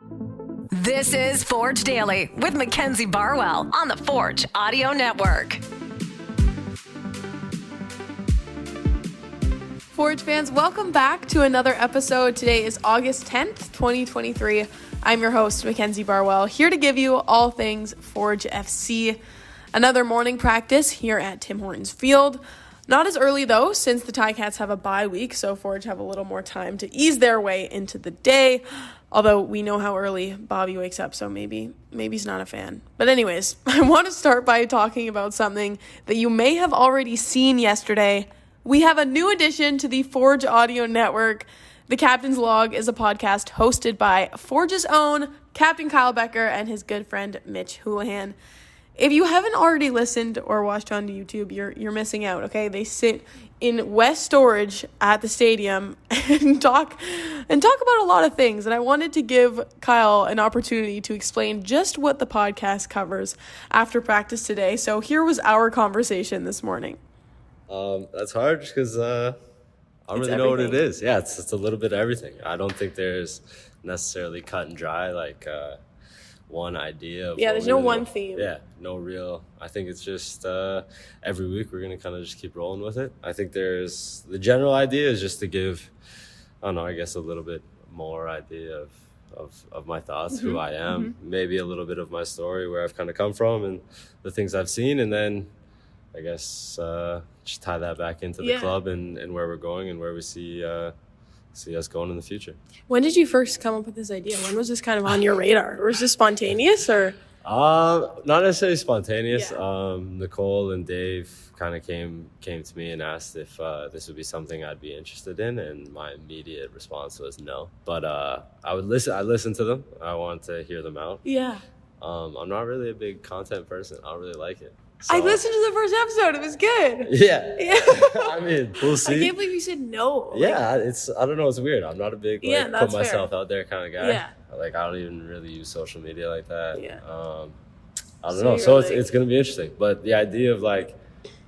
This is Forge Daily with Mackenzie Barwell on the Forge Audio Network. Forge fans, welcome back to another episode. Today is August 10th, 2023. I'm your host, Mackenzie Barwell, here to give you all things Forge FC. Another morning practice here at Tim Hortons Field. Not as early though, since the Ticats have a bye week, so Forge have a little more time to ease their way into the day. Although we know how early Bobby wakes up, so maybe he's not a fan. But anyways, I want to start by talking about something that you may have already seen yesterday. We have a new addition to the Forge Audio Network. The Captain's Log is a podcast hosted by Forge's own Captain Kyle Bekker and his good friend Mitch Houlihan. If you haven't already listened or watched on YouTube, you're missing out, okay? They sit in West Storage at the stadium and talk about a lot of things. And I wanted to give Kyle an opportunity to explain just what the podcast covers after practice today. So here was our conversation this morning. That's hard just because I don't really know what it is. Yeah, it's a little bit of everything. I don't think there's necessarily cut and dry like one idea. There's no one theme. Yeah, no real. I think it's just every week we're going to kind of just keep rolling with it. I think there's the general idea is just to give, I don't know, I guess a little bit more idea of my thoughts, who I am, maybe a little bit of my story, where I've kind of come from and the things I've seen, and then I guess just tie that back into the club and where we're going and where we see us going in the future. When did you first come up with this idea? When was this kind of on your radar? Or was this spontaneous or? Not necessarily spontaneous. Nicole and Dave kind of came to me and asked if this would be something I'd be interested in, and my immediate response was no. But I listened to them. I want to hear them out. Yeah. I'm not really a big content person. I don't really like it. So, I listened to the first episode. It was good. Yeah. I mean, we'll see. I can't believe you said no. Yeah, I don't know. It's weird. I'm not a big put myself out there kind of guy. Yeah. Like, I don't even really use social media like that. Yeah. I don't know. So it's going to be interesting. But the idea of like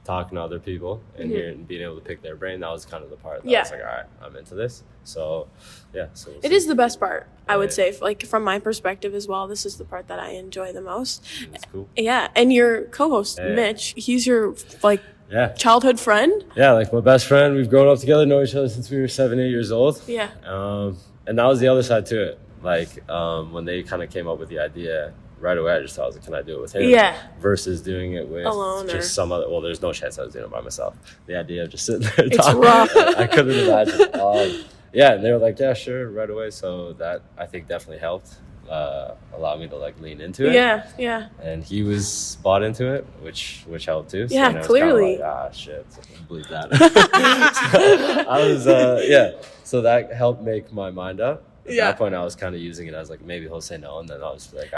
talking to other people and hearing and being able to pick their brain, that was kind of the part that I was like, all right, I'm into this. So, yeah. So it is the best part, I would say. Like, from my perspective as well, this is the part that I enjoy the most. That's cool. Yeah. And your co-host, Mitch, he's your, childhood friend? Yeah, like my best friend. We've grown up together, know each other since we were 7, 8 years old. Yeah. And that was the other side to it. Like, when they kind of came up with the idea, right away I just thought, can I do it with him? Yeah. Versus doing it with just some other. Well, there's no chance I was doing it by myself. The idea of just sitting there talking, rough. I couldn't imagine. Yeah, and they were like, yeah, sure, right away. So that I think definitely helped, allow me to like lean into it. Yeah. And he was bought into it, which helped too. So, yeah, clearly. Like, shit, believe that. So I was, so that helped make my mind up. At that point, I was kind of using it as like, maybe he'll say no, and then I was like,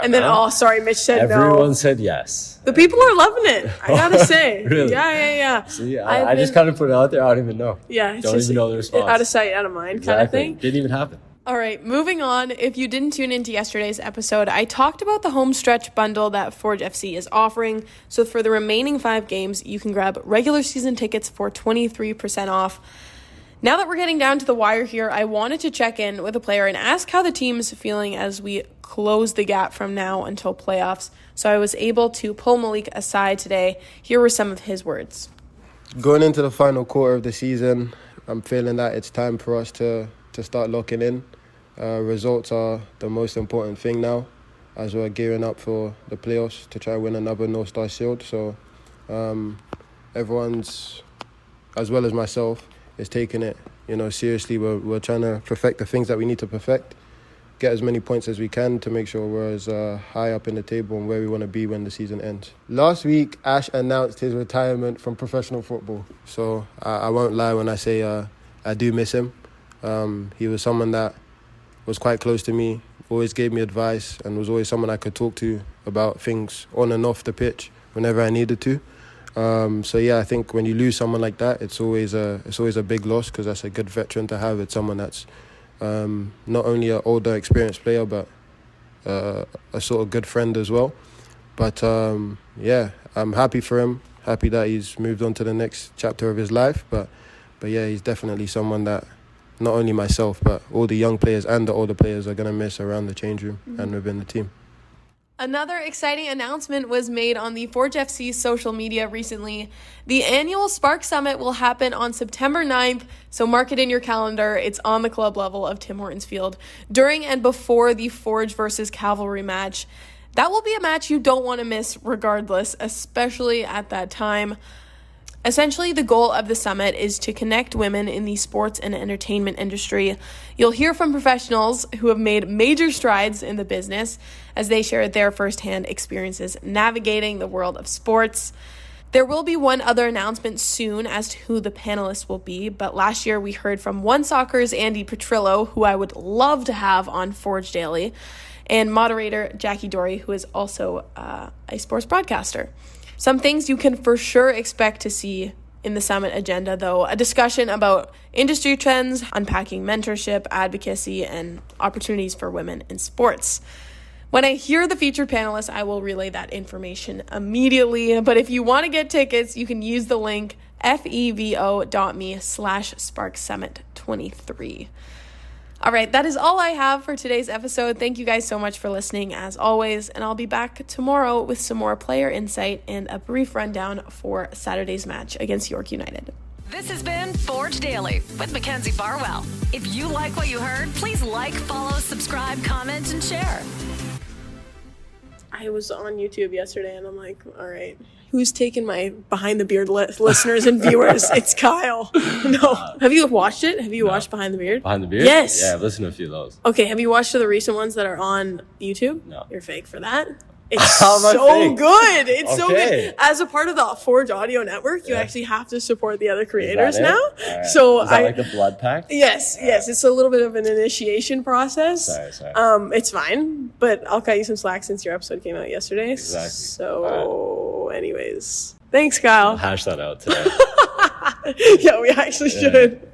Mitch said no. Everyone said yes. The people are loving it, I gotta say. Really? Yeah. See, I just kind of put it out there. I don't even know. Yeah. Don't even know the response. Out of sight, out of mind kind of thing. Didn't even happen. All right, moving on. If you didn't tune into yesterday's episode, I talked about the home stretch bundle that Forge FC is offering. So for the remaining 5 games, you can grab regular season tickets for 23% off. Now that we're getting down to the wire here, I wanted to check in with a player and ask how the team is feeling as we close the gap from now until playoffs. So I was able to pull Malik aside today. Here were some of his words. Going into the final quarter of the season, I'm feeling that it's time for us to start locking in. Results are the most important thing now as we're gearing up for the playoffs to try win another North Star Shield. So everyone's, as well as myself, is taking it, seriously. We're trying to perfect the things that we need to perfect, get as many points as we can to make sure we're as high up in the table and where we want to be when the season ends. Last week, Ash announced his retirement from professional football. So I won't lie when I say I do miss him. He was someone that was quite close to me, always gave me advice, and was always someone I could talk to about things on and off the pitch whenever I needed to. I think when you lose someone like that, it's always a big loss, because that's a good veteran to have. It's someone that's not only an older, experienced player, but a sort of good friend as well. But I'm happy for him. Happy that he's moved on to the next chapter of his life. But he's definitely someone that not only myself, but all the young players and the older players are going to miss around the change room and within the team. Another exciting announcement was made on the Forge FC social media recently. The annual Spark Summit will happen on September 9th, so mark it in your calendar. It's on the club level of Tim Hortons Field during and before the Forge versus Cavalry match. That will be a match you don't want to miss regardless, especially at that time. Essentially, the goal of the summit is to connect women in the sports and entertainment industry. You'll hear from professionals who have made major strides in the business as they share their firsthand experiences navigating the world of sports. There will be one other announcement soon as to who the panelists will be, but last year we heard from One Soccer's Andy Petrillo, who I would love to have on Forge Daily, and moderator Jackie Dory, who is also a sports broadcaster. Some things you can for sure expect to see in the summit agenda, though: a discussion about industry trends, unpacking mentorship, advocacy, and opportunities for women in sports. When I hear the featured panelists, I will relay that information immediately. But if you want to get tickets, you can use the link fevo.me/SparkSummit23. All right, that is all I have for today's episode. Thank you guys so much for listening, as always, and I'll be back tomorrow with some more player insight and a brief rundown for Saturday's match against York United. This has been Forge Daily with Mackenzie Barwell. If you like what you heard, please like, follow, subscribe, comment, and share. I was on YouTube yesterday, and I'm like, all right, who's taking my Behind the Beard listeners and viewers? It's Kyle. No. Have you watched it? Have you watched Behind the Beard? Behind the Beard? Yes. Yeah, I've listened to a few of those. Okay, have you watched the recent ones that are on YouTube? No. You're fake for that. It's How am I so fake? good. It's so Okay. good. As a part of the Forge Audio Network, you actually have to support the other creators Is that now. it? All right. So Is that like the blood pact? Yes. It's a little bit of an initiation process. Sorry. It's fine, but I'll cut you some slack since your episode came out yesterday. Exactly. So, anyways, thanks, Kyle. Hash that out today. Yeah, we actually should.